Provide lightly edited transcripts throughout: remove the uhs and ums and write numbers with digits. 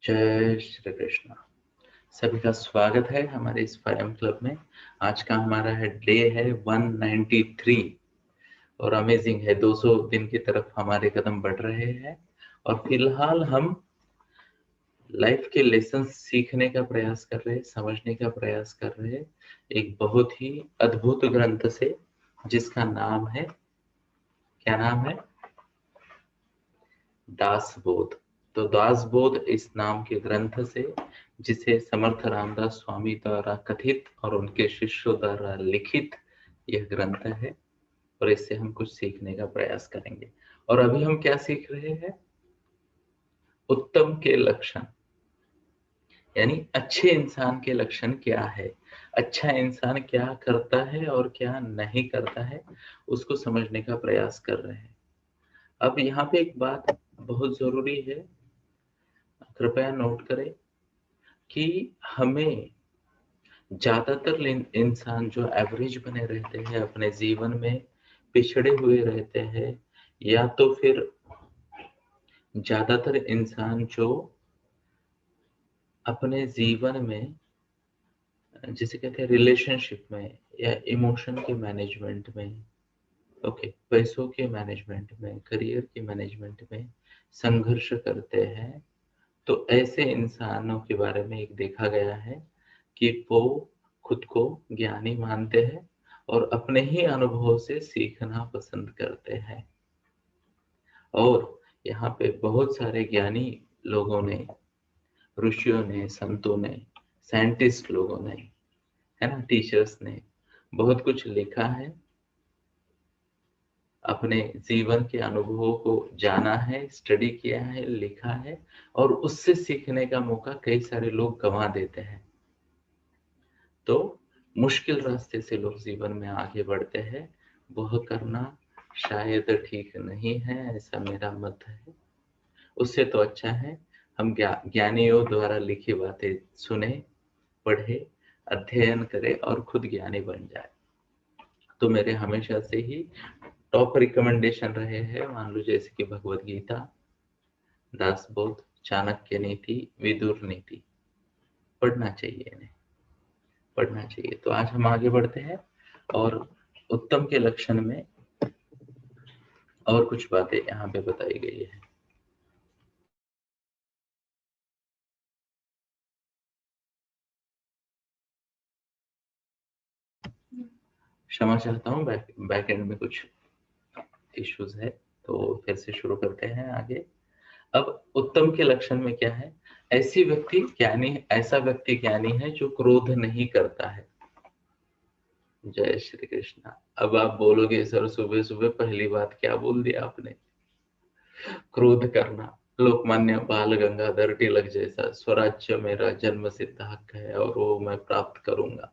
जय श्री कृष्ण। सभी का स्वागत है हमारे इस फाइम क्लब में। आज का हमारा डे है 193 और अमेजिंग है, 200 दिन की तरफ हमारे कदम बढ़ रहे हैं। और फिलहाल हम लाइफ के लेसन सीखने का प्रयास कर रहे हैं, समझने का प्रयास कर रहे हैं एक बहुत ही अद्भुत ग्रंथ से, जिसका नाम है, क्या नाम है? दासबोध। तो दासबोध इस नाम के ग्रंथ से, जिसे समर्थ रामदास स्वामी द्वारा कथित और उनके शिष्यों द्वारा लिखित यह ग्रंथ है, और इससे हम कुछ सीखने का प्रयास करेंगे। और अभी हम क्या सीख रहे हैं? उत्तम के लक्षण, यानी अच्छे इंसान के लक्षण क्या है, अच्छा इंसान क्या करता है और क्या नहीं करता है, उसको समझने का प्रयास कर रहे हैं। अब यहाँ पे एक बात बहुत जरूरी है, कृपया नोट करें कि हमें ज्यादातर इंसान जो एवरेज बने रहते हैं, अपने जीवन में पिछड़े हुए रहते हैं, या तो फिर ज्यादातर इंसान जो अपने जीवन में, जिसे कहते हैं रिलेशनशिप में या इमोशन के मैनेजमेंट में, ओके, पैसों के मैनेजमेंट में, करियर के मैनेजमेंट में संघर्ष करते हैं, तो ऐसे इंसानों के बारे में एक देखा गया है कि वो खुद को ज्ञानी मानते हैं और अपने ही अनुभव से सीखना पसंद करते हैं। और यहाँ पे बहुत सारे ज्ञानी लोगों ने, ऋषियों ने, संतों ने, साइंटिस्ट लोगों ने, है ना, टीचर्स ने बहुत कुछ लिखा है, अपने जीवन के अनुभवों को जाना है, स्टडी किया है, लिखा है, और उससे सीखने का मौका कई सारे लोग गंवा देते हैं। तो मुश्किल रास्ते से लोग जीवन में आगे बढ़ते हैं, वह करना शायद ठीक नहीं है, ऐसा मेरा मत है। उससे तो अच्छा है हम ज्ञानियों द्वारा लिखी बातें सुने, पढ़े, अध्ययन करें और खुद ज्ञानी बन जाए। तो मेरे हमेशा से ही टॉप रिकमेंडेशन रहे हैं, मान लो जैसे कि भगवत गीता, दासबोध, चाणक्य नीति, विदुर नीति। पढ़ना चाहिए इन्हें, पढ़ना चाहिए। तो आज हम आगे बढ़ते हैं और उत्तम के लक्षण में और कुछ बातें यहाँ पे बताई गई है। क्षमा चाहता हूँ, बैक एंड में कुछ इश्यूज है, तो फिर से शुरू करते हैं आगे। अब उत्तम के लक्षण में क्या है? ऐसा व्यक्ति ज्ञानी है जो क्रोध नहीं करता है। जय श्री कृष्ण। अब आप बोलोगे सर सुबह सुबह पहली बात क्या बोल दिया आपने? क्रोध करना। लोकमान्य बाल गंगाधर तिलक जैसा स्वराज्य मेरा जन्म सिद्ध हक है और वो मैं प्राप्त करूंगा।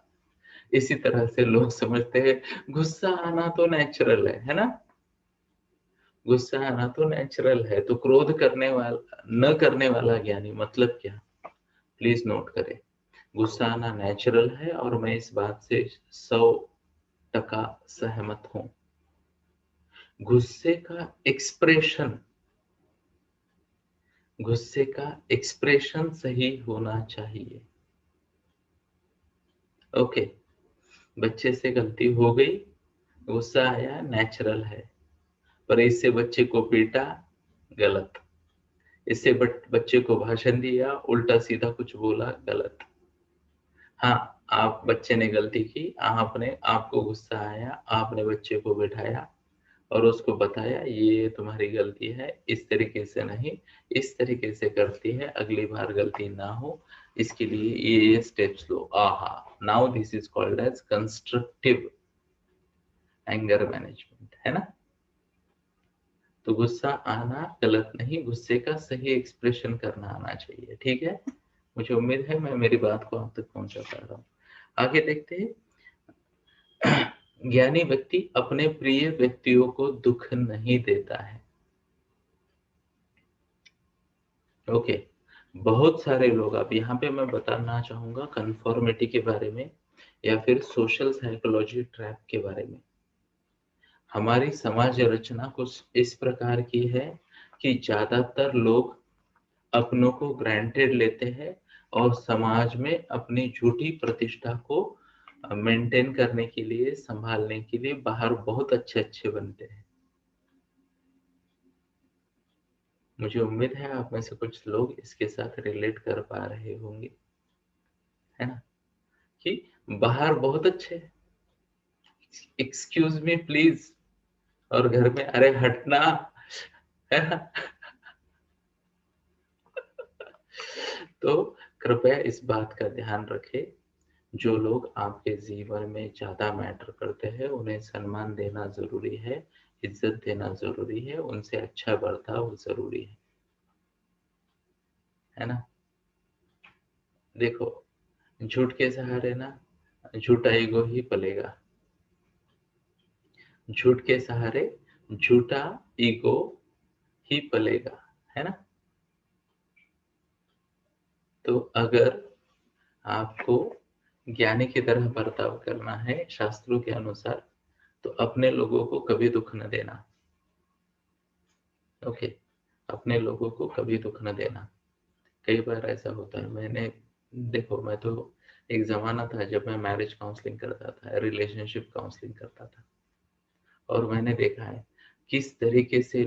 इसी तरह से लोग समझते हैं गुस्सा आना तो नेचुरल है ना? गुस्सा आना तो नेचुरल है, तो क्रोध करने वाला, न करने वाला ज्ञानी मतलब क्या? प्लीज नोट करें, गुस्सा आना नेचुरल है और मैं इस बात से 100% सहमत हूं। गुस्से का एक्सप्रेशन, गुस्से का एक्सप्रेशन सही होना चाहिए। ओके, बच्चे से गलती हो गई, गुस्सा आया, नेचुरल है, पर इससे बच्चे को पीटा, गलत। इससे बच्चे को भाषण दिया, उल्टा सीधा कुछ बोला, गलत। हाँ, आप, बच्चे ने गलती की, आपने, आपको गुस्सा आया, आपने बच्चे को बिठाया और उसको बताया ये तुम्हारी गलती है, इस तरीके से नहीं, इस तरीके से करती है, अगली बार गलती ना हो, इसके लिए ये स्टेप्स लो। Aha, now this is called as constructive anger management, है ना? तो गुस्सा आना गलत नहीं, गुस्से का सही एक्सप्रेशन करना आना चाहिए, ठीक है? मुझे उम्मीद है मैं मेरी बात को आप तक पहुंचा पा रहा हूँ। आगे देखते हैं। ज्ञानी व्यक्ति अपने प्रिय व्यक्तियों को दुख नहीं देता है। ओके, बहुत सारे लोग, अब यहाँ पे मैं बताना चाहूंगा कन्फॉर्मिटी के बारे में या फिर सोशल साइकोलॉजी ट्रैप के बारे में। हमारी समाज रचना कुछ इस प्रकार की है कि ज्यादातर लोग अपनों को ग्रांटेड लेते हैं और समाज में अपनी झूठी प्रतिष्ठा को मेंटेन करने के लिए, संभालने के लिए बाहर बहुत अच्छे अच्छे बनते हैं। मुझे उम्मीद है आप में से कुछ लोग इसके साथ रिलेट कर पा रहे होंगे, है ना, कि बाहर बहुत अच्छे, एक्सक्यूज मी प्लीज, और घर में अरे हटना, है ना। तो कृपया इस बात का ध्यान रखें, जो लोग आपके जीवन में ज्यादा मैटर करते हैं उन्हें सम्मान देना जरूरी है, इज्जत देना जरूरी है, उनसे अच्छा बर्ताव जरूरी है ना। देखो, झूठ के सहारे ना झूठा ईगो ही पलेगा, झूठ के सहारे झूठा ईगो ही पलेगा, है ना। तो अगर आपको ज्ञानी की तरह बर्ताव करना है शास्त्रों के अनुसार, तो अपने लोगों को कभी दुख न देना। ओके, अपने लोगों को कभी दुख न देना। कई बार ऐसा होता है, मैंने देखो, मैं तो एक जमाना था जब मैं मैरिज काउंसलिंग करता था, रिलेशनशिप काउंसलिंग करता था, और मैंने देखा है किस तरीके से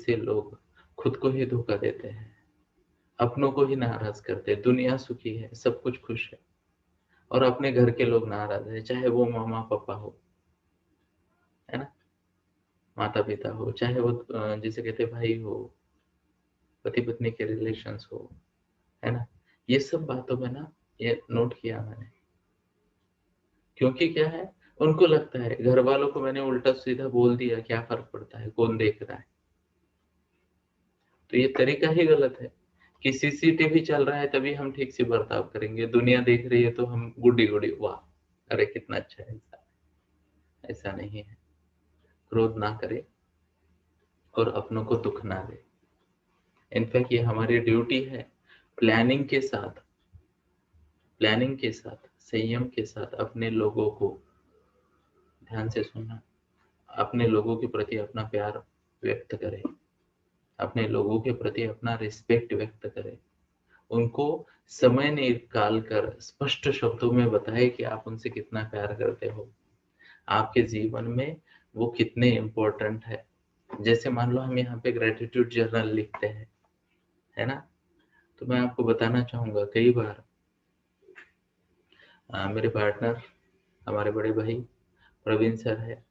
लोग खुद को ही धोखा देते हैं, अपनों को ही नाराज करते हैं। दुनिया सुखी है, सब कुछ खुश है, और अपने घर के लोग नाराज है, चाहे वो मामा पापा हो, है ना, माता पिता हो, चाहे वो जिसे कहते भाई हो, पति पत्नी के रिलेशंस हो, है ना। ये सब बातों में ना, ये नोट किया मैंने, क्योंकि क्या है, उनको लगता है घर वालों को मैंने उल्टा सीधा बोल दिया, क्या फर्क पड़ता है, कौन देख रहा है। तो ये तरीका ही गलत है कि सीसीटीवी चल रहा है तभी हम ठीक से बर्ताव करेंगे, दुनिया देख रही है तो हम गुड्डी गुड्डी वाह, अरे कितना अच्छा है इंसान। ऐसा नहीं है, क्रोध ना करे और अपनों को दुख ना दे। इनफैक्ट ये हमारी ड्यूटी है, प्लानिंग के साथ, संयम के साथ अपने लोगों को, ध्यान से सुनना, अपने लोगों के प्रति अपना प्यार व्यक्त करें, अपने लोगों के प्रति अपना रिस्पेक्ट व्यक्त करें, उनको समय निकाल कर स्पष्ट शब्दों में बताएं कि आप उनसे कितना प्यार करते हो, आपके जीवन में वो कितने इम्पोर्टेंट है। जैसे मान लो हम यहाँ पे ग्रेटिट्यूड जर्नल लिखते हैं, है ना, तो मैं आपको बताना चाहूंगा, कई बार मेरे पार्टनर, हमारे बड़े भाई प्रवीण सर है,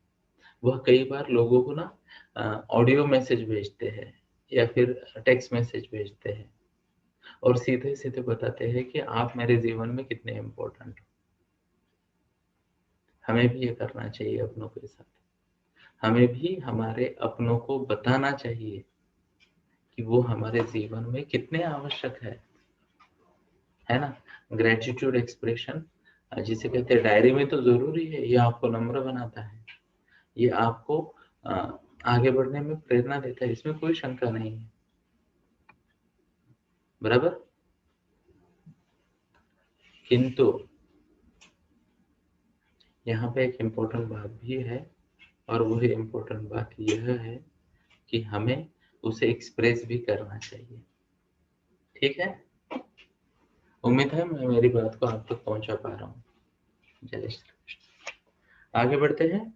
वह कई बार लोगों को ना ऑडियो मैसेज भेजते हैं या फिर टेक्स्ट मैसेज भेजते हैं, और सीधे सीधे बताते हैं कि आप मेरे जीवन में कितने इम्पोर्टेंट हो। हमें भी ये करना चाहिए अपनों के साथ, हमें भी हमारे अपनों को बताना चाहिए कि वो हमारे जीवन में कितने आवश्यक है ना। ग्रेटिट्यूड एक्सप्रेशन जिसे कहते हैं डायरी में तो जरूरी है, ये आपको नम्र बनाता है, ये आपको अ, आगे बढ़ने में प्रेरणा देता है, इसमें कोई शंका नहीं है, बराबर। किंतु यहाँ पे एक इम्पोर्टेंट बात भी है, और वही इम्पोर्टेंट बात यह है कि हमें उसे एक्सप्रेस भी करना चाहिए, ठीक है। उम्मीद है मैं मेरी बात को आप तक पहुंचा पा रहा हूँ। जय श्री कृष्ण। आगे बढ़ते हैं।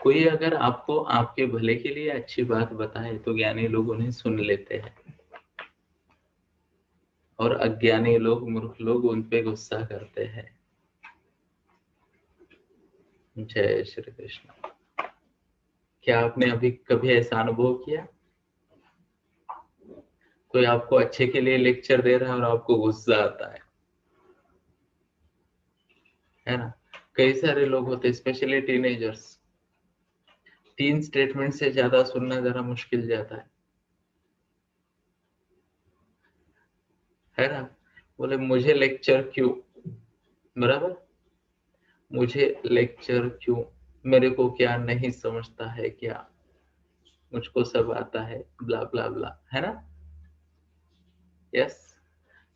कोई अगर आपको आपके भले के लिए अच्छी बात बताए तो ज्ञानी लोग उन्हें सुन लेते हैं, और अज्ञानी लोग, मूर्ख लोग उन पे गुस्सा करते हैं। जय श्री कृष्ण। क्या आपने अभी कभी ऐसा अनुभव किया, कोई आपको अच्छे के लिए लेक्चर दे रहा है और आपको गुस्सा आता है ना। कई सारे लोग होते हैं, स्पेशली टीनेजर्स, 3 स्टेटमेंट से ज्यादा सुनना जरा मुश्किल जाता है ना। बोले मुझे लेक्चर क्यों, बराबर, मुझे लेक्चर क्यों, मेरे को क्या नहीं समझता है क्या, मुझको सब आता है, ब्ला ब्ला ब्ला, है ना। यस।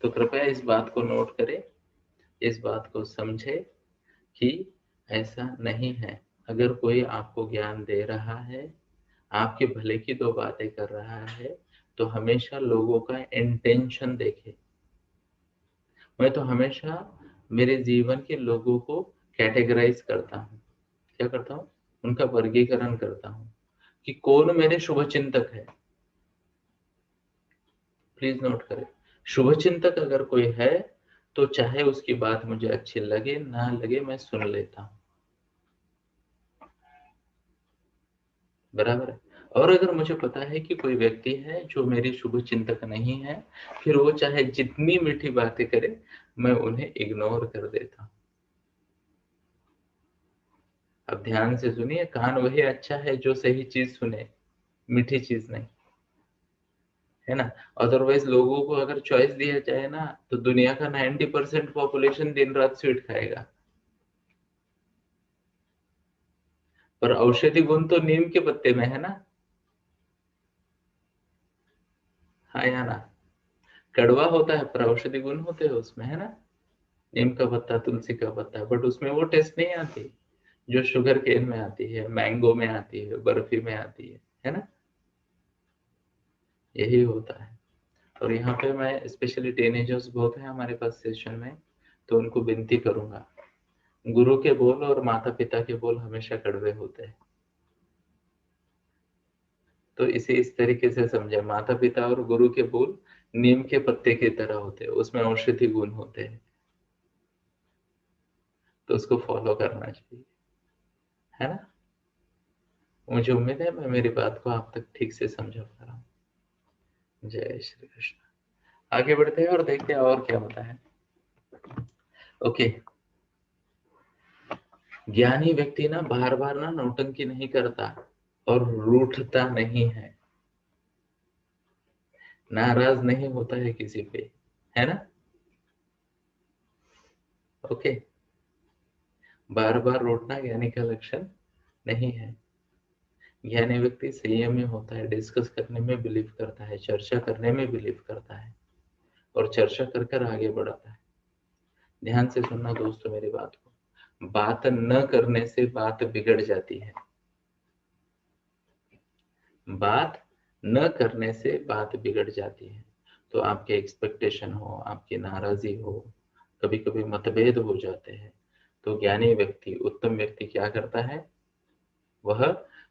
तो कृपया इस बात को नोट करें, इस बात को समझे कि ऐसा नहीं है। अगर कोई आपको ज्ञान दे रहा है, आपके भले की दो बातें कर रहा है, तो हमेशा लोगों का इंटेंशन देखे। मैं तो हमेशा मेरे जीवन के लोगों को कैटेगराइज करता हूँ। क्या करता हूँ? उनका वर्गीकरण करता हूँ कि कौन मेरे शुभ चिंतक है। प्लीज नोट करें, शुभ चिंतक अगर कोई है तो चाहे उसकी बात मुझे अच्छी लगे ना लगे, मैं सुन लेता हूँ। बराबर है। और अगर मुझे पता है कि कोई व्यक्ति है जो मेरी शुभ चिंतक नहीं है, फिर वो चाहे जितनी मीठी बातें करे, मैं उन्हें इग्नोर कर देता हूँ। अब ध्यान से सुनिए, कान वही अच्छा है जो सही चीज सुने, मीठी चीज नहीं, है ना। अदरवाइज लोगों को अगर चॉइस दिया जाए ना, तो दुनिया का 90% पॉपुलेशन दिन रात स्वीट खाएगा। पर औषधि गुण तो नीम के पत्ते में है ना। हाँ या ना। कड़वा होता है पर औषधि गुण होते हैं उसमें, है ना। नीम का पत्ता, तुलसी का पत्ता, बट उसमें वो टेस्ट नहीं आती जो शुगर केन में आती है, मैंगो में आती है, बर्फी में आती है ना। यही होता है। और यहाँ पे मैं स्पेशली टीनेजर्स बहुत है हमारे पास सेशन में, तो उनको विनती करूंगा, गुरु के बोल और माता पिता के बोल हमेशा कड़वे होते हैं। तो इसे इस तरीके से समझे, माता पिता और गुरु के बोल नीम के पत्ते की तरह होते हैं, उसमें औषधि गुण होते हैं, तो उसको फॉलो करना चाहिए, है ना। मुझे उम्मीद है मैं मेरी बात को आप तक ठीक से समझा पा रहा हूँ। जय श्री कृष्ण। आगे बढ़ते हैं और देखते हैं और क्या होता है। ओके। ज्ञानी व्यक्ति ना बार बार ना नौटंकी नहीं करता और रूठता नहीं है, नाराज नहीं होता है किसी पे, है ना। ओके। बार बार रूठना ज्ञानी का लक्षण नहीं है। ज्ञानी व्यक्ति संयमी होता है, डिस्कस करने में बिलीव करता है, चर्चा करने में बिलीव करता है और चर्चा कर कर आगे बढ़ाता है। ध्यान से सुनना दोस्तों मेरी बात को, बात न करने से बात बिगड़ जाती है। बात न करने से बात बिगड़ जाती है। तो आपके एक्सपेक्टेशन हो, आपकी नाराजी हो, कभी कभी मतभेद हो जाते हैं, तो ज्ञानी व्यक्ति, उत्तम व्यक्ति क्या करता है, वह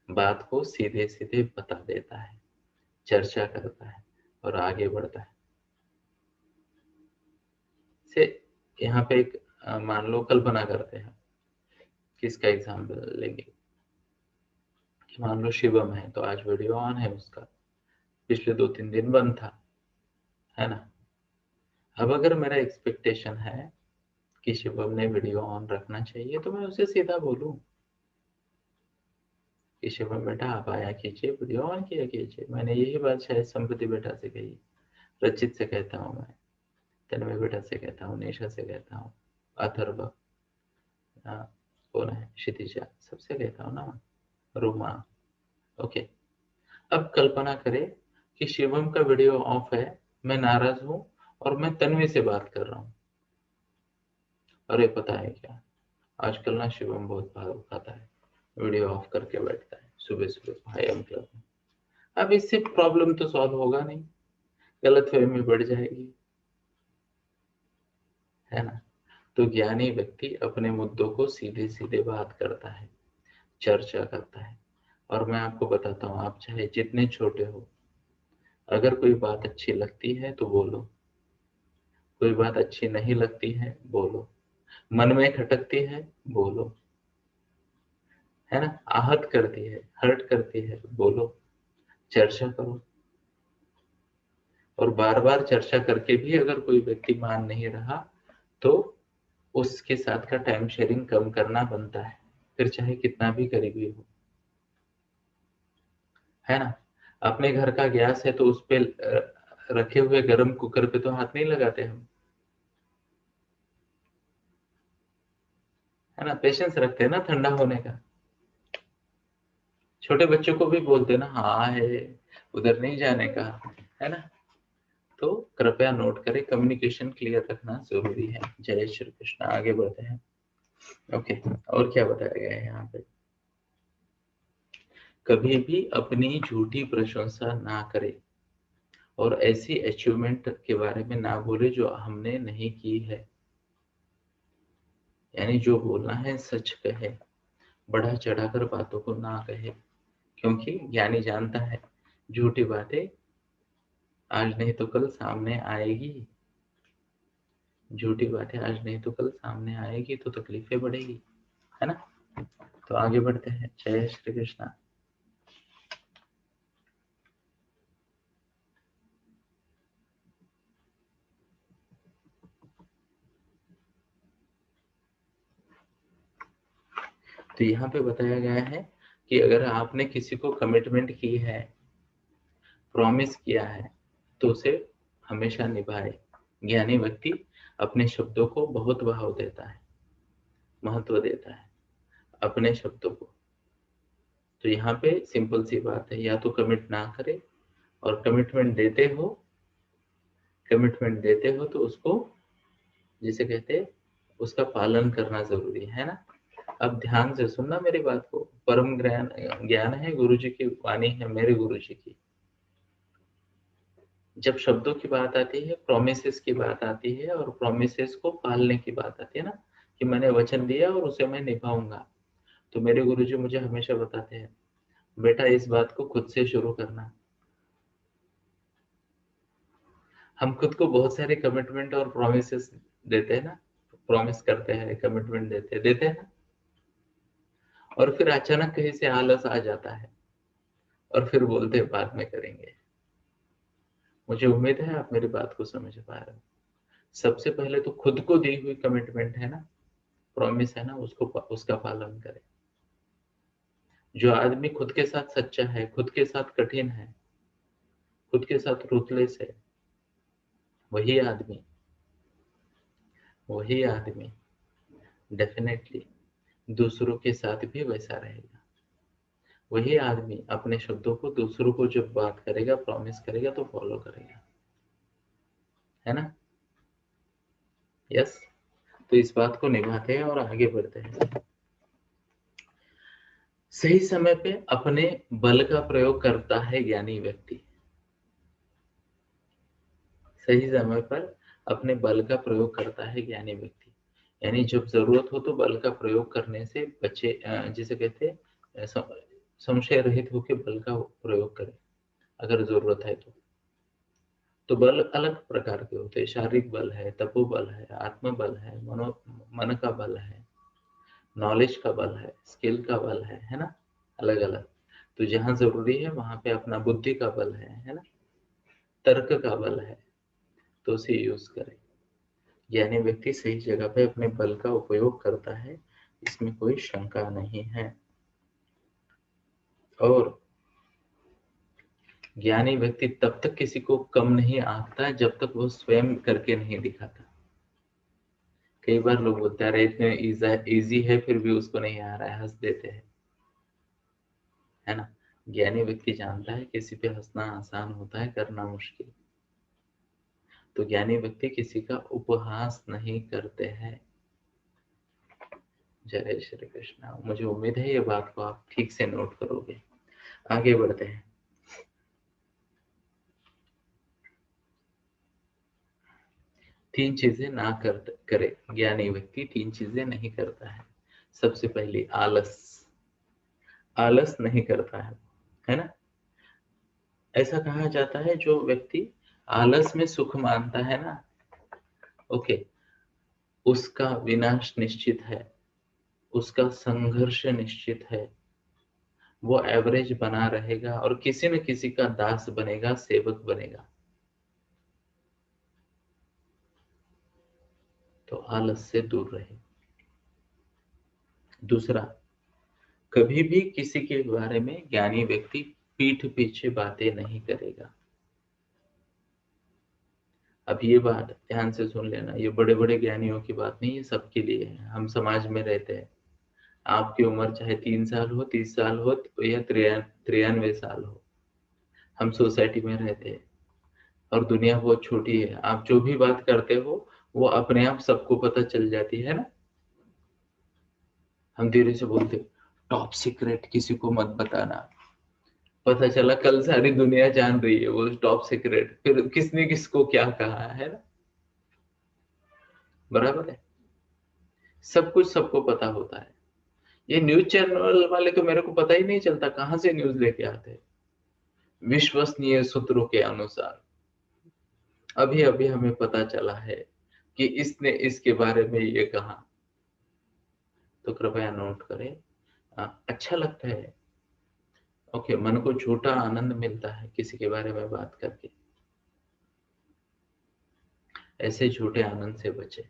बात को सीधे सीधे बता देता है, चर्चा करता है और आगे बढ़ता है। से यहाँ पे एक मान लो कल्पना करते हैं, किसका एग्जाम्पल लेंगे कि मान लो शिवम है, तो आज वीडियो ऑन है उसका, पिछले 2-3 दिन बंद था, है ना। अब अगर मेरा एक्सपेक्टेशन है कि शिवम ने वीडियो ऑन रखना चाहिए, तो मैं उसे सीधा बोलूं कि शिवम बेटा आप आया कीजिए, वीडियो ऑन किया कीजिए। मैंने यही बात शायद संपत्ति बेटा से कही, रचित से कहता हूँ मैं, तन्मय बेटा से कहता हूँ, निशा से कहता हूँ, अथर्व, कौन है, क्षितिजा, सबसे कहता हूँ ना, रूमा। ओके। अब कल्पना करें कि शिवम का वीडियो ऑफ है, मैं नाराज हूं और मैं तन्वी से बात कर रहा हूँ। अरे पता है क्या, आजकल ना शिवम बहुत भाव खाता है, वीडियो ऑफ करके बैठता है सुबह सुबह भाई हम क्लब में। अब इससे प्रॉब्लम तो सॉल्व होगा नहीं, गलतफहमी बढ़ जाएगी, है ना। तो ज्ञानी व्यक्ति अपने मुद्दों को सीधे सीधे बात करता है, चर्चा करता है। और मैं आपको बताता हूँ, आप चाहे जितने छोटे हो, अगर कोई बात अच्छी लगती है तो बोलो, कोई बात अच्छी नहीं लगती है बोलो, मन में खटकती है बोलो, है ना, आहत करती है, हर्ट करती है बोलो, चर्चा करो। और बार बार चर्चा करके भी अगर कोई व्यक्ति मान नहीं रहा, तो उसके साथ का टाइम शेयरिंग कम करना बनता है, फिर चाहे कितना भी करीबी हो, है ना। अपने घर का गैस है तो उस पे रखे हुए गरम कुकर पे तो हाथ नहीं लगाते हम, है ना, पेशेंस रखते हैं ना ठंडा होने का। छोटे बच्चों को भी बोलते हैं ना, हाँ है, उधर नहीं जाने का, है ना। तो कृपया नोट करें, कम्युनिकेशन क्लियर रखना जरूरी है। जय श्री कृष्ण। आगे बढ़ते हैं। ओके, और क्या बताया गया है यहाँ पे? कभी भी अपनी झूठी प्रशंसा ना करे और ऐसी अचीवमेंट के बारे में ना बोले जो हमने नहीं की है। यानी जो बोलना है सच कहे, बढ़ा चढ़ाकर बातों को ना कहे, क्योंकि ज्ञानी जानता है झूठी बातें आज नहीं तो कल सामने आएगी। झूठी बातें आज नहीं तो कल सामने आएगी तो तकलीफें बढ़ेगी, है ना। तो आगे बढ़ते हैं। जय श्री कृष्णा। तो यहाँ पे बताया गया है कि अगर आपने किसी को कमिटमेंट की है, प्रॉमिस किया है, तो उसे हमेशा निभाए। ज्ञानी व्यक्ति अपने शब्दों को बहुत भाव देता है, महत्व देता है अपने शब्दों को। तो यहाँ पे सिंपल सी बात है, या तो कमिट ना करे, और कमिटमेंट देते हो तो उसको, जिसे कहते हैं, उसका पालन करना जरूरी है ना। अब ध्यान से सुनना मेरी बात को। परम ज्ञान ज्ञान है गुरु जी की वाणी है, मेरे गुरु जी की। जब शब्दों की बात आती है, प्रोमिसेस की बात आती है, और प्रोमिसेस को पालने की बात आती है ना, कि मैंने वचन दिया और उसे मैं निभाऊंगा, तो मेरे गुरु जी मुझे हमेशा बताते हैं, बेटा इस बात को खुद से शुरू करना। हम खुद को बहुत सारे कमिटमेंट और प्रोमिसेस देते हैं ना, प्रॉमिस करते हैं, कमिटमेंट देते हैं ना, और फिर अचानक कहीं से आलस आ जाता है और फिर बोलते हैं बाद में करेंगे। मुझे उम्मीद है आप मेरी बात को समझ पा रहे हो। सबसे पहले तो खुद को दी हुई कमिटमेंट है ना, प्रॉमिस है ना, उसको उसका पालन करें। जो आदमी खुद के साथ सच्चा है, खुद के साथ कठिन है, खुद के साथ रूथलेस है, वही आदमी वही आदमी डेफिनेटली दूसरों के साथ भी वैसा रहेगा। वही आदमी अपने शब्दों को, दूसरों को जब बात करेगा, प्रॉमिस करेगा, तो फॉलो करेगा, है ना। यस। तो इस बात को निभाते हैं और आगे बढ़ते हैं। सही समय पे अपने बल का प्रयोग करता है ज्ञानी व्यक्ति। सही समय पर अपने बल का प्रयोग करता है ज्ञानी व्यक्ति। यानी जब जरूरत हो तो बल का प्रयोग करने से बचे, जिसे कहते हैं, संशय रहित होकर बल का प्रयोग करें अगर जरूरत है तो बल अलग प्रकार के होते हैं। शारीरिक बल है, तपोबल है, आत्मबल है, मन का बल है, नॉलेज का बल है, स्किल का बल है ना, अलग अलग। तो जहां जरूरी है वहां पे अपना बुद्धि का बल है ना, तर्क का बल है, तो उसे यूज करें। ज्ञानी व्यक्ति सही जगह पे अपने बल का उपयोग करता है, इसमें कोई शंका नहीं है। और ज्ञानी व्यक्ति तब तक किसी को कम नहीं आंकता जब तक वो स्वयं करके नहीं दिखाता। कई बार लोग बोलते हैं, अरे इतने इजी है फिर भी उसको नहीं आ रहा है, हंस देते हैं, है ना। ज्ञानी व्यक्ति जानता है किसी पे हंसना आसान होता है, करना मुश्किल। तो ज्ञानी व्यक्ति किसी का उपहास नहीं करते हैं। जय श्री कृष्ण। मुझे उम्मीद है ये बात को आप ठीक से नोट करोगे। आगे बढ़ते हैं। तीन चीजें ना करे ज्ञानी व्यक्ति, तीन चीजें नहीं करता है। सबसे पहली आलस। आलस नहीं करता है ना। ऐसा कहा जाता है जो व्यक्ति आलस में सुख मानता है ना, ओके, उसका विनाश निश्चित है, उसका संघर्ष निश्चित है। वो एवरेज बना रहेगा और किसी न किसी का दास बनेगा, सेवक बनेगा। तो आलस से दूर रहे। दूसरा, कभी भी किसी के बारे में ज्ञानी व्यक्ति पीठ पीछे बातें नहीं करेगा। अब ये बात ध्यान से सुन लेना, ये बड़े बड़े ज्ञानियों की बात नहीं, ये सबके लिए है। हम समाज में रहते हैं, आपकी उम्र चाहे 3 साल हो, 30 साल हो, या 93 साल हो, हम सोसाइटी में रहते हैं और दुनिया बहुत छोटी है। आप जो भी बात करते हो वो अपने आप सबको पता चल जाती है ना। हम धीरे से बोलते टॉप सीक्रेट, किसी को मत बताना। पता चला कल सारी दुनिया जान रही है वो टॉप सीक्रेट, फिर किसने किसको क्या कहा है ना, बराबर है। सब कुछ सबको पता होता है। ये न्यूज चैनल वाले तो मेरे को पता ही नहीं चलता कहां से न्यूज लेके आते हैं। विश्वसनीय सूत्रों के अनुसार अभी अभी हमें पता चला है कि इसने इसके बारे में ये कहा, तो कृपया नोट करें। अच्छा लगता है, ओके, मन को झूठा आनंद मिलता है किसी के बारे में बात करके। ऐसे झूठे आनंद से बचे,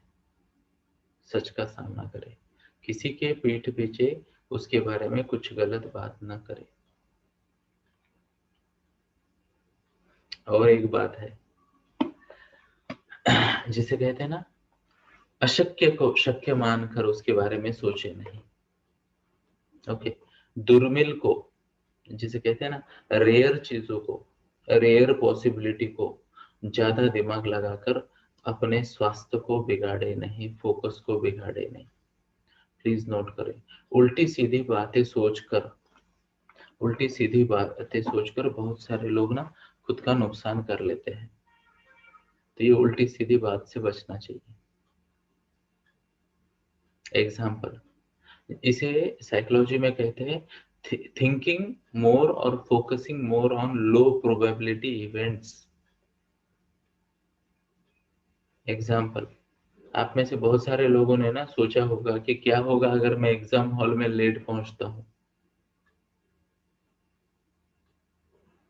सच का सामना करें, किसी के पीठ पीछे उसके बारे में कुछ गलत बात ना करें। और एक बात है जिसे कहते हैं ना, अशक्य को शक्य मानकर उसके बारे में सोचे नहीं। ओके, दुर्मिल को, जिसे कहते हैं ना, रेयर चीजों को, रेयर पॉसिबिलिटी को ज्यादा दिमाग लगाकर अपने स्वास्थ्य को बिगाड़े नहीं, फोकस को बिगाड़े नहीं। प्लीज नोट करें, उल्टी सीधी बातें सोचकर, उल्टी सीधी बातें सोचकर बहुत सारे लोग ना खुद का नुकसान कर लेते हैं। तो ये उल्टी सीधी बात से बचना चाहिए। एग्जाम्पल, इसे साइकोलॉजी में कहते हैं थिंकिंग मोर और focusing more on low probability events. Example, आप में से बहुत सारे लोगों ने ना सोचा होगा कि क्या होगा अगर मैं एग्जाम हॉल में लेट पहुंचता हूं।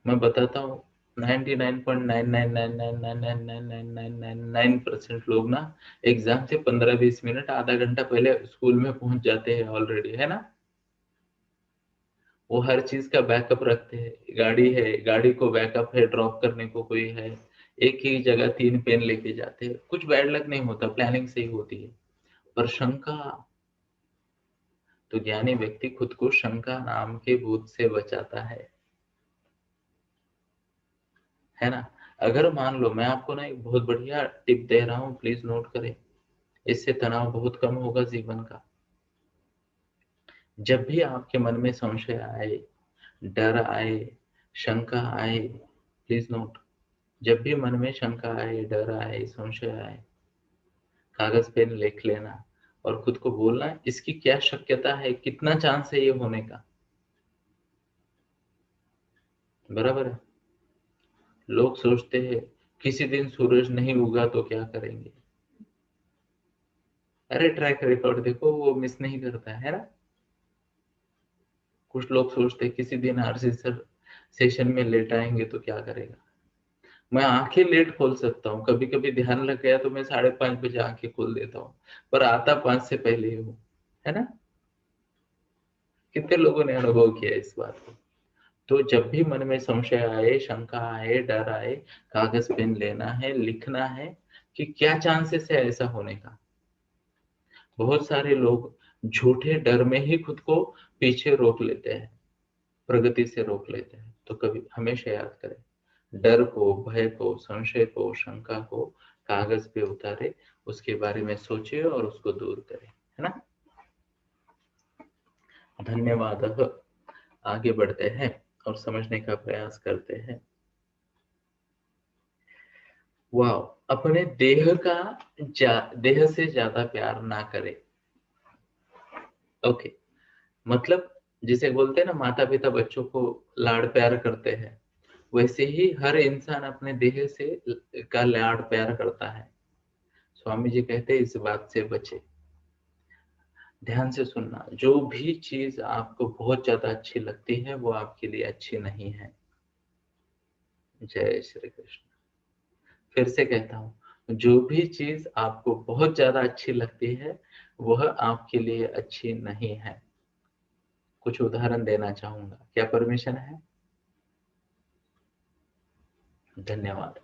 मैं बताता हूँ, 99.999999999% लोग ना एग्जाम से 15-20 मिनट आधा घंटा पहले स्कूल में पहुंच जाते हैं ऑलरेडी, है ना। वो हर चीज का बैकअप रखते हैं, गाड़ी है, गाड़ी को बैकअप है, ड्रॉप करने को कोई है, एक ही जगह 3 पेन लेके जाते हैं। कुछ बैड लक नहीं होता, प्लानिंग से ही होती है। पर शंका, तो ज्ञानी व्यक्ति खुद को शंका नाम के भूत से बचाता है ना। अगर मान लो, मैं आपको ना एक बहुत बढ़िया टिप दे रहा हूँ, प्लीज नोट करें, इससे तनाव बहुत कम होगा जीवन का। जब भी आपके मन में संशय आए, डर आए, शंका आए, प्लीज नोट, जब भी मन में शंका आए, डर आए, संशय आए, कागज पेन लिख लेना और खुद को बोलना इसकी क्या शक्यता है, कितना चांस है ये होने का। बराबर है। लोग सोचते हैं किसी दिन सूरज नहीं उगा तो क्या करेंगे। अरे ट्रैक रिकॉर्ड देखो, वो मिस नहीं करता है ना। कुछ लोग सोचते हैं किसी दिन आरसी सर सेशन में लेट आएंगे तो क्या करेगा। मैं आंखें लेट खोल सकता हूँ, कभी कभी ध्यान लग गया तो मैं 5:30 बजे आंखें खोल देता हूँ, पर आता 5 से पहले ही हूँ, है ना। कितने लोगों ने अनुभव किया इस बात को। तो जब भी मन में संशय आए, शंका आए, डर आए, कागज पेन लेना है, लिखना है कि क्या चांसेस है ऐसा होने का। बहुत सारे लोग झूठे डर में ही खुद को पीछे रोक लेते हैं, प्रगति से रोक लेते हैं। तो कभी हमेशा याद करें, डर को, भय को, संशय को, शंका को कागज पे उतारे, उसके बारे में सोचिए और उसको दूर करें, है ना। धन्यवाद। अब आगे बढ़ते हैं और समझने का प्रयास करते हैं। वाह, अपने देह का देह से ज्यादा प्यार ना करें। ओके, मतलब जिसे बोलते हैं ना, माता पिता बच्चों को लाड़ प्यार करते हैं, वैसे ही हर इंसान अपने देह से का लाड़ प्यार करता है। स्वामी जी कहते हैं इस बात से बचे। ध्यान से सुनना, जो भी चीज आपको बहुत ज्यादा अच्छी लगती है वो आपके लिए अच्छी नहीं है। जय श्री कृष्ण। फिर से कहता हूँ, जो भी चीज आपको बहुत ज्यादा अच्छी लगती है वह आपके लिए अच्छी नहीं है। कुछ उदाहरण देना चाहूंगा, क्या परमिशन है? धन्यवाद।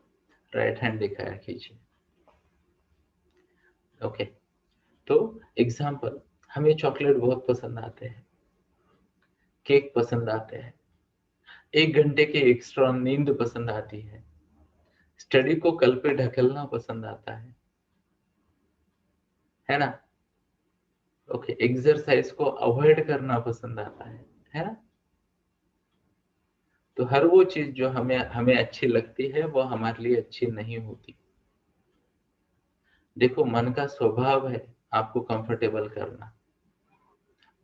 राइट हैंड दिखाया कीजिए। ओके, तो एग्जाम्पल, हमें चॉकलेट बहुत पसंद आते हैं, केक पसंद आते हैं, 1 घंटे की एक्स्ट्रा नींद पसंद आती है, स्टडी को कल पे ढकलना पसंद आता है ना। ओके, एक्सरसाइज को अवॉइड करना पसंद आता है ना? तो हर वो चीज जो हमें हमें अच्छी लगती है वो हमारे लिए अच्छी नहीं होती। देखो, मन का स्वभाव है आपको कंफर्टेबल करना,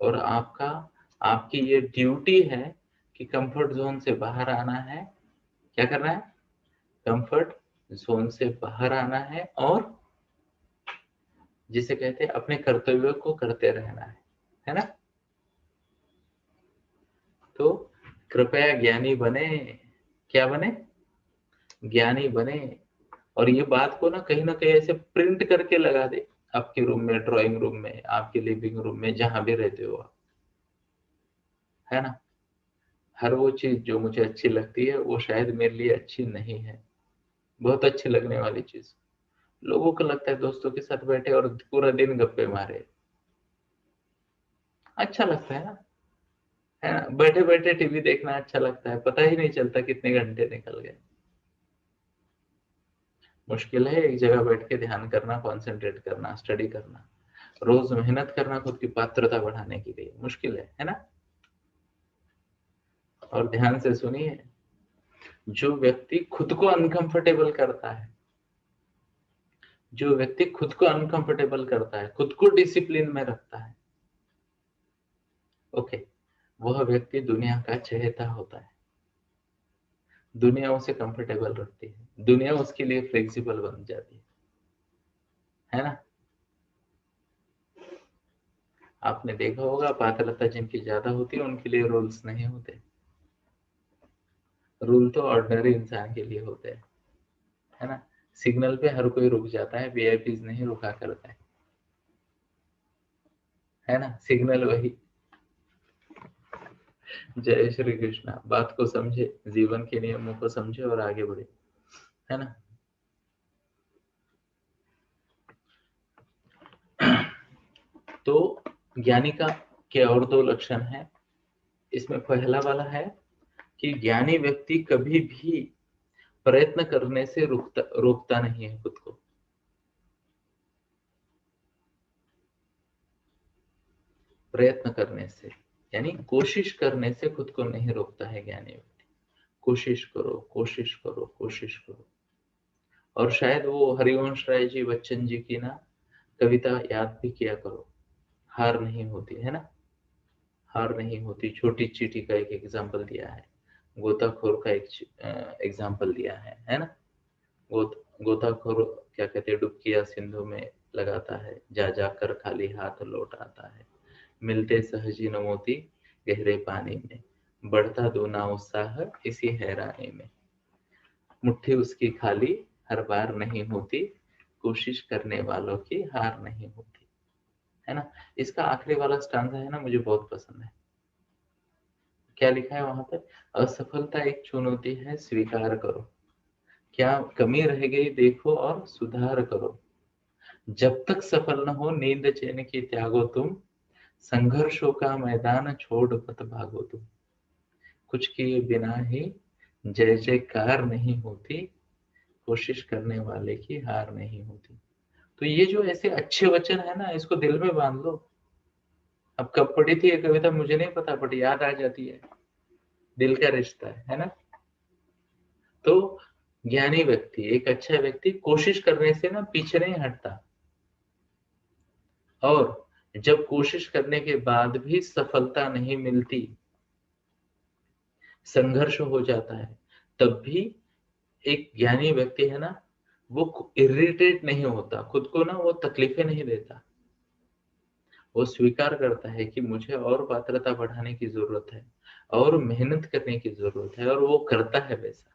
और आपकी ये ड्यूटी है कि कंफर्ट जोन से बाहर आना है। क्या करना है? कंफर्ट जोन से बाहर आना है, और जिसे कहते हैं अपने कर्तव्यों को करते रहना है ना? तो कृपया ज्ञानी बने। क्या बने? ज्ञानी बने। और ये बात को ना कहीं ऐसे प्रिंट करके लगा दे, आपके रूम में, ड्राइंग रूम में, आपके लिविंग रूम में, जहां भी रहते हो आप, है ना? हर वो चीज जो मुझे अच्छी लगती है वो शायद मेरे लिए अच्छी नहीं है, बहुत अच्छी लगने वाली चीज लोगों को लगता है दोस्तों के साथ बैठे और पूरा दिन गप्पे मारे, अच्छा लगता है ना? बैठे बैठे टीवी देखना अच्छा लगता है, पता ही नहीं चलता कितने घंटे निकल गए। मुश्किल है एक जगह बैठ के ध्यान करना, कंसंट्रेट करना, स्टडी करना, रोज मेहनत करना खुद की पात्रता बढ़ाने के लिए, मुश्किल है ना? और ध्यान से सुनिए, जो व्यक्ति खुद को अनकंफर्टेबल करता है, जो व्यक्ति खुद को अनकंफर्टेबल करता है, खुद को डिसिप्लिन में रखता है, ओके, वह व्यक्ति दुनिया का चहेता होता है। दुनिया उसे कंफर्टेबल रखती है, दुनिया उसके लिए फ्लेक्सिबल बन जाती है ना? आपने देखा होगा पात्रता जिनकी ज्यादा होती है उनके लिए रूल्स नहीं होते, रूल तो ऑर्डिनरी इंसान के लिए होते हैं, है ना? सिग्नल पे हर कोई रुक जाता है, वीआईपीज नहीं रुका करता है ना? सिग्नल वही। जय श्री कृष्णा। बात को समझे, जीवन के नियमों को समझे और आगे बढ़े, है ना? तो ज्ञानी का के और दो लक्षण है। इसमें पहला वाला है कि ज्ञानी व्यक्ति कभी भी प्रयत्न करने से रोकता नहीं है खुद को। प्रयत्न करने से यानी कोशिश करने से खुद को नहीं रोकता है ज्ञानी व्यक्ति। कोशिश करो, कोशिश करो, कोशिश करो। और शायद वो हरिवंश राय जी बच्चन जी की ना कविता याद भी किया करो, हार नहीं होती, है ना? हार नहीं होती। छोटी चींटी का एक एग्जाम्पल दिया है, गोताखोर का एक एग्जाम्पल दिया है ना? गोताखोर क्या कहते हैं, डुबकियां सिंधु में लगाता है, जा जाकर खाली हाथ लौट आता है, मिलते सहजी न मोती गहरे पानी में, बढ़ता दूना उत्साह इसी हैरानी में, मुट्ठी उसकी खाली हर बार नहीं होती, कोशिश करने वालों की हार नहीं होती, है ना? इसका आखिरी वाला स्टांजा है ना, मुझे बहुत पसंद है। क्या लिखा है वहां पर? असफलता एक चुनौती है, स्वीकार करो, क्या कमी रह गई देखो और सुधार करो, जब तक सफल न हो नींद चैन की त्यागो तुम, संघर्षों का मैदान छोड़ मत भागो तुम, कुछ किए बिना ही जय जयकार नहीं होती, कोशिश करने वाले की हार नहीं होती। तो ये जो ऐसे अच्छे वचन है ना, इसको दिल में बांध लो। अब कब पढ़ी थी ये कविता मुझे नहीं पता, बट याद आ जाती है, दिल का रिश्ता है ना? तो ज्ञानी व्यक्ति, एक अच्छा व्यक्ति कोशिश करने से ना पीछे नहीं हटता, और जब कोशिश करने के बाद भी सफलता नहीं मिलती, संघर्ष हो जाता है, तब भी एक ज्ञानी व्यक्ति है ना, वो इरिटेट नहीं होता, खुद को ना वो तकलीफें नहीं देता, वो स्वीकार करता है कि मुझे और पात्रता बढ़ाने की जरूरत है, और मेहनत करने की जरूरत है, और वो करता है वैसा।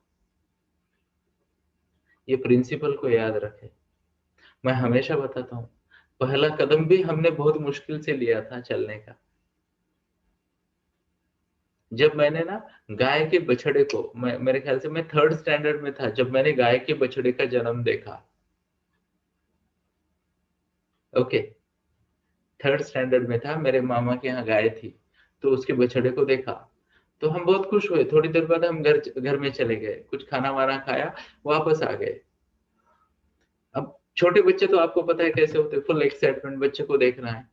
ये प्रिंसिपल को याद रखे। मैं हमेशा बताता हूँ, पहला कदम भी हमने बहुत मुश्किल से लिया था चलने का। जब मैंने ना गाय के बछड़े को, मेरे ख्याल से मैं थर्ड स्टैंडर्ड में था जब मैंने गाय के बछड़े का जन्म देखा, ओके, थर्ड स्टैंडर्ड में था, मेरे मामा के यहाँ गाय थी, तो उसके बछड़े को देखा, तो हम बहुत खुश हुए। थोड़ी देर बाद हम घर में चले गए, कुछ खाना वाना खाया, वापस आ गए। अब छोटे बच्चे तो आपको पता है कैसे होते, फुल एक्साइटमेंट बच्चे को देखना है।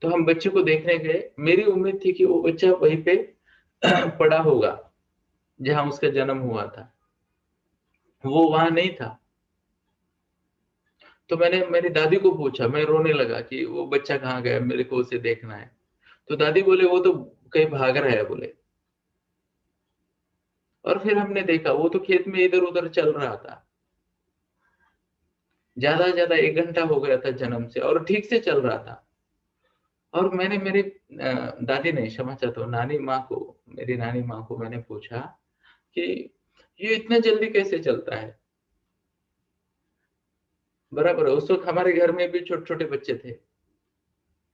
तो हम बच्चे को देखने गए, मेरी उम्मीद थी कि वो बच्चा वहीं पे पड़ा होगा जहां उसका जन्म हुआ था, वो वहां नहीं था। तो मैंने मेरी दादी को पूछा, मैं रोने लगा कि वो बच्चा कहाँ गया, मेरे को उसे देखना है। तो दादी बोले वो तो कहीं भाग रहा है बोले। और फिर हमने देखा वो तो खेत में इधर उधर चल रहा था, ज्यादा ज्यादा 1 घंटा हो गया था जन्म से, और ठीक से चल रहा था। और मैंने मेरी दादी नहीं, क्षमा चाहता हूँ, नानी माँ को, मेरी नानी माँ को मैंने पूछा कि ये इतना जल्दी कैसे चलता है। बराबर है, उस वक्त हमारे घर में भी छोटे छोटे बच्चे थे,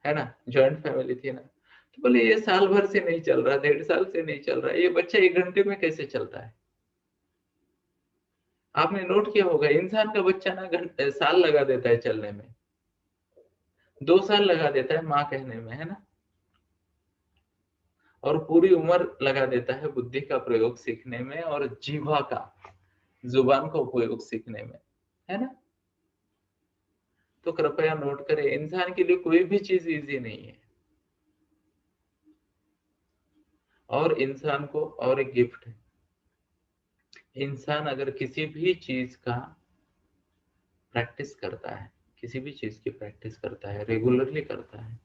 है ना, जॉइंट फैमिली थी ना। तो बोले ये साल भर से नहीं चल रहा, 1.5 साल से नहीं चल रहा, ये बच्चा 1 घंटे में कैसे चलता है। आपने नोट किया होगा, इंसान का बच्चा ना घंटे साल लगा देता है चलने में, 2 साल लगा देता है माँ कहने में, है ना, और पूरी उम्र लगा देता है बुद्धि का प्रयोग सीखने में और जीवा का, जुबान का उपयोग सीखने में, है ना। तो कृपया नोट करें, इंसान के लिए कोई भी चीज इजी नहीं है। और इंसान को और एक गिफ्ट है, इंसान अगर किसी भी चीज का प्रैक्टिस करता है, किसी भी चीज की प्रैक्टिस करता है, रेगुलरली करता है,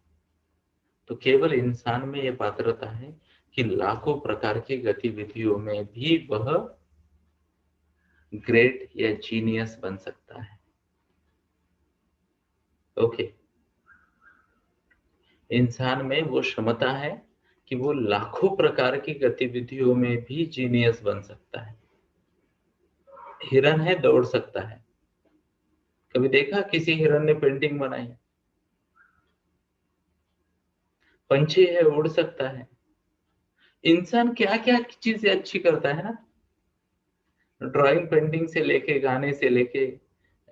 तो केवल इंसान में यह पात्रता है कि लाखों प्रकार की गतिविधियों में भी वह ग्रेट या जीनियस बन सकता है। ओके, इंसान में वो क्षमता है कि वो लाखों प्रकार की गतिविधियों में भी जीनियस बन सकता है। हिरन है, दौड़ सकता है, कभी देखा किसी हिरन ने पेंटिंग बनाई। पंछी है, उड़ सकता है। इंसान क्या क्या चीजें अच्छी करता है ना, ड्राइंग पेंटिंग से लेके, गाने से लेके,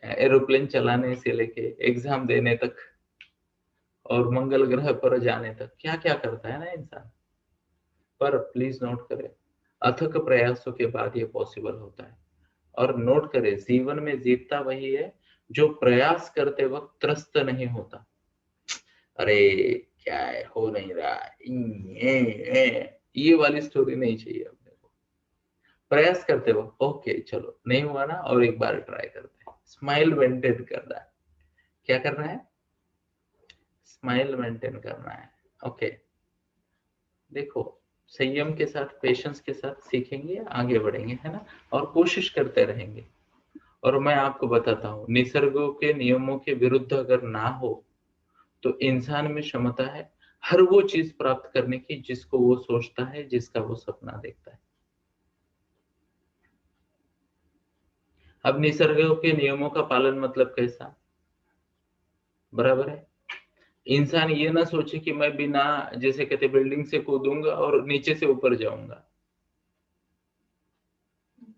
एरोप्लेन चलाने से लेके, एग्जाम देने तक, और मंगल ग्रह पर जाने तक, क्या क्या करता है ना इंसान। पर प्लीज नोट करें, अथक प्रयासों के बाद ये पॉसिबल होता है। और नोट करें, जीवन में जीतता वही है जो प्रयास करते वक्त त्रस्त नहीं होता। अरे क्या है, हो नहीं रहा, ये वाली स्टोरी नहीं चाहिए अपने को। प्रयास करते वक्त ओके चलो नहीं हुआ ना, और एक बार ट्राई करते हैं, स्माइल मेंटेन करना है। क्या करना है, स्माइल मेंटेन करना है। ओके, देखो, संयम के साथ, पेशेंस के साथ सीखेंगे, आगे बढ़ेंगे, है ना, और कोशिश करते रहेंगे। और मैं आपको बताता हूँ, निसर्गों के नियमों के विरुद्ध अगर ना हो तो इंसान में क्षमता है हर वो चीज प्राप्त करने की जिसको वो सोचता है, जिसका वो सपना देखता है। अब निसर्गों के नियमों का पालन मतलब कैसा, बराबर है, इंसान ये ना सोचे कि मैं बिना, जैसे कहते, बिल्डिंग से कूदूंगा और नीचे से ऊपर जाऊंगा।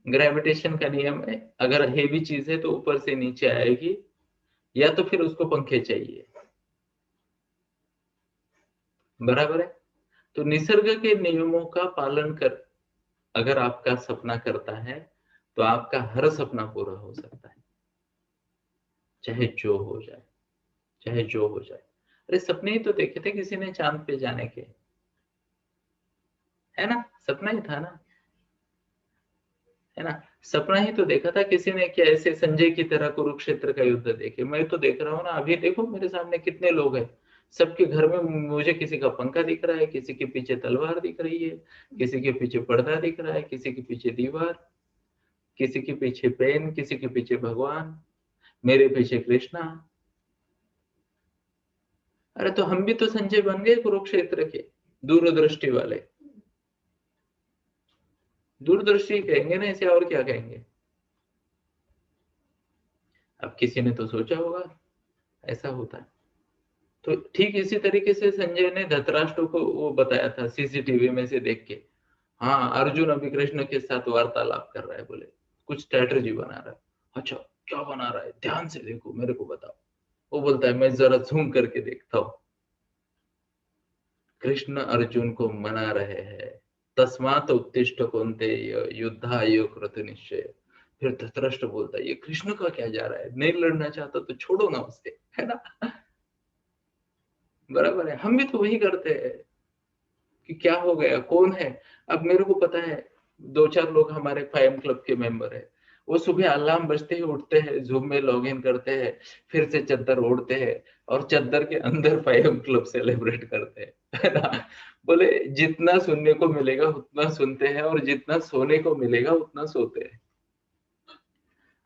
ग्रेविटेशन का नियम है, अगर हेवी चीज है तो ऊपर से नीचे आएगी, या तो फिर उसको पंखे चाहिए, बराबर है। तो निसर्ग के नियमों का पालन कर अगर आपका सपना करता है तो आपका हर सपना पूरा हो सकता है, चाहे जो हो जाए, चाहे जो हो जाए। अरे सपने ही तो देखे थे किसी ने चांद पे जाने के, है ना, सपना ही था ना, है ना, सपना ही तो देखा था किसी ने, क्या ऐसे संजय की तरह कुरुक्षेत्र का युद्ध देखे। मैं तो देख रहा हूँ ना, अभी देखो मेरे सामने कितने लोग हैं, सबके घर में मुझे किसी का पंखा दिख रहा है, किसी के पीछे तलवार दिख रही है, किसी के पीछे पर्दा दिख रहा है, किसी के पीछे दीवार, किसी के पीछे पेन, किसी के पीछे भगवान, मेरे पीछे कृष्णा। अरे तो हम भी तो संजय बन गए कुरुक्षेत्र के, दूरदृष्टि वाले। दूरदर्शी कहेंगे ना इसे, और क्या कहेंगे। अब किसी ने तो सोचा होगा ऐसा होता है। तो ठीक इसी तरीके से संजय ने धृतराष्ट्र को वो बताया था सीसीटीवी में से देख के, हाँ अर्जुन अभी कृष्ण के साथ वार्तालाप कर रहा है, बोले कुछ स्ट्रेटजी बना रहा है। अच्छा, क्या बना रहा है, ध्यान से देखो, मेरे को बताओ। वो बोलता है मैं जरा जूम करके देखता हूँ, कृष्ण अर्जुन को मना रहे हैं, तस्मात उत्तिष्ठ कौन्तेय युद्धाय कृत निश्चय। फिर धृतराष्ट्र बोलता है ये कृष्ण का क्या जा रहा है, नहीं लड़ना चाहता तो छोड़ो ना उसे, है ना। बराबर है, हम भी तो वही करते हैं कि क्या हो गया, कौन है। अब मेरे को पता है 2-4 लोग हमारे फाइम क्लब के मेंबर है, वो सुबह अलार्म बजते ही उठते हैं, जूम में लॉग इन करते हैं, फिर से चद्दर ओढ़ते हैं और चद्दर के अंदर फाइम क्लब सेलिब्रेट करते हैं, है ना। बोले जितना सुनने को मिलेगा उतना सुनते हैं और जितना सोने को मिलेगा उतना सोते हैं।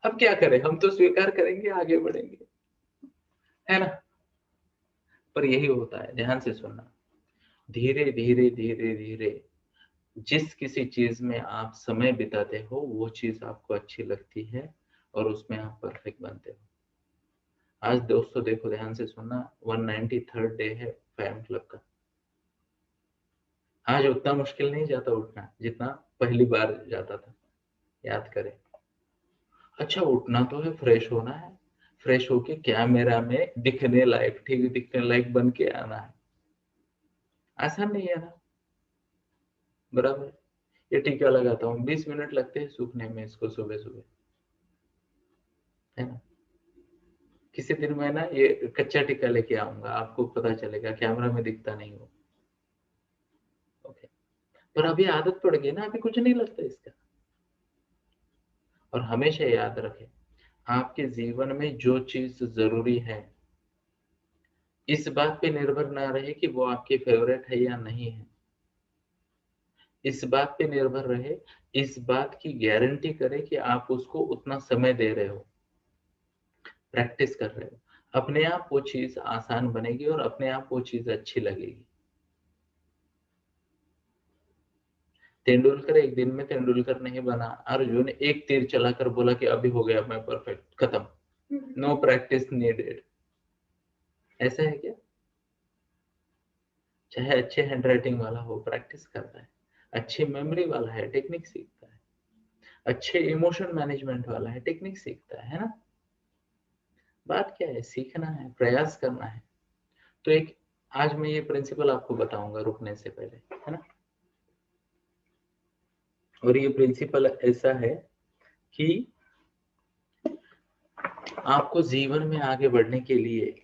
अब क्या करें, हम तो स्वीकार करेंगे, आगे बढ़ेंगे, है ना। पर यही होता है, ध्यान से सुनना। धीरे धीरे धीरे धीरे जिस किसी चीज में आप समय बिताते हो वो चीज आपको अच्छी लगती है और उसमें आप परफेक्ट बनते हो। आज दोस्तों देखो, ध्यान से सुनना, 193rd डे है फैम क्लब का। आज उतना मुश्किल नहीं जाता उठना जितना पहली बार जाता था, याद करें। अच्छा, उठना तो है, फ्रेश होना है, फ्रेश होके कैमरा में दिखने लायक, ठीक दिखने लायक बन के आना है। आसान नहीं है ना, बराबर। ये टीका लगाता हूँ, 20 मिनट लगते हैं सूखने में इसको सुबह सुबह, है ना। किसी दिन मैं ना ये कच्चा टीका लेके आऊंगा, आपको पता चलेगा, कैमरा में दिखता नहीं हो। ओके, पर अभी आदत पड़ गई ना, अभी कुछ नहीं लगता इसका। और हमेशा याद रखें, आपके जीवन में जो चीज जरूरी है, इस बात पे निर्भर ना रहे कि वो आपकी फेवरेट है या नहीं है। इस बात पे निर्भर रहे, इस बात की गारंटी करे कि आप उसको उतना समय दे रहे हो, प्रैक्टिस कर रहे हो। अपने आप वो चीज आसान बनेगी और अपने आप वो चीज अच्छी लगेगी। तेंदुलकर एक दिन में तेंदुलकर नहीं बना, अर्जुन एक तीर चलाकर बोला कि अभी हो गया, मैं परफेक्ट, खत्म, नो प्रैक्टिस नीडेड। ऐसा है क्या? चाहे अच्छे हैंडराइटिंग वाला हो, प्रैक्टिस करता है। अच्छी मेमोरी वाला है, टेक्निक सीखता है। अच्छे इमोशन मैनेजमेंट वाला है, टेक्निक सीखता है ना। बात क्या है, सीखना है, प्रयास करना है। तो एक आज मैं ये प्रिंसिपल आपको बताऊंगा रुकने से पहले, है ना। और ये प्रिंसिपल ऐसा है कि आपको जीवन में आगे बढ़ने के लिए,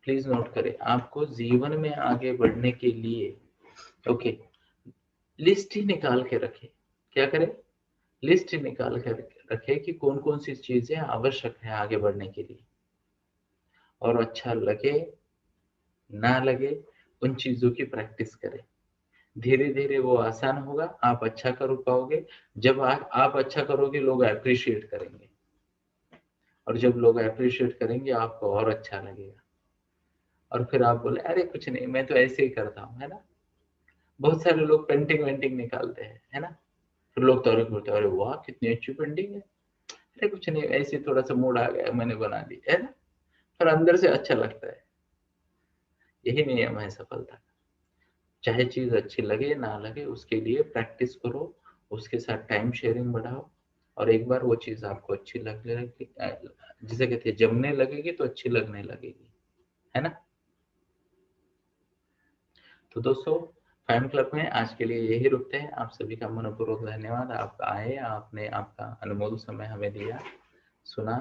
प्लीज नोट करें, आपको जीवन में आगे बढ़ने के लिए, ओके, लिस्ट ही निकाल के रखें। क्या करें? लिस्ट निकाल कर रखे कि कौन कौन सी चीजें आवश्यक है आगे बढ़ने के लिए। और अच्छा लगे ना लगे, उन चीजों की प्रैक्टिस करें। धीरे धीरे वो आसान होगा, आप अच्छा कर पाओगे। जब आप अच्छा करोगे, लोग अप्रिशिएट करेंगे, और जब लोग अप्रिशिएट करेंगे आपको और अच्छा लगेगा। और फिर आप बोले, अरे कुछ नहीं, मैं तो ऐसे ही करता हूँ, है ना। बहुत सारे लोग पेंटिंग वेंटिंग निकालते हैं, है ना। फिर लोग तारीफ करते हैं, अरे वाह कितनी अच्छी पेंटिंग है। अरे कुछ नहीं, ऐसे थोड़ा सा मूड आ गया, मैंने बना दी, है ना। पर अंदर से अच्छा लगता है। यही नियम है सफलता का। चाहे चीज अच्छी लगे ना लगे, उसके लिए प्रैक्टिस करो, उसके साथ टाइम शेयरिंग बढ़ाओ, और एक बार वो चीज आपको अच्छी लगने लगे, जिसे कहते हैं जमने लगेगी, तो अच्छी लगने लगेगी, है ना। तो दोस्तों, फैम क्लब में आज के लिए यही रुकते हैं। आप सभी का मनपूर्वक धन्यवाद, आप आए, आपने आपका अनमोल समय हमें दिया, सुना।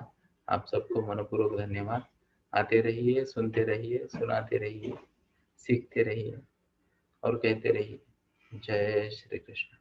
आप सबको मनपूर्वक धन्यवाद। आते रहिए, सुनते रहिए, सुनाते रहिए, सीखते रहिए और कहते रहिए, जय श्री कृष्ण।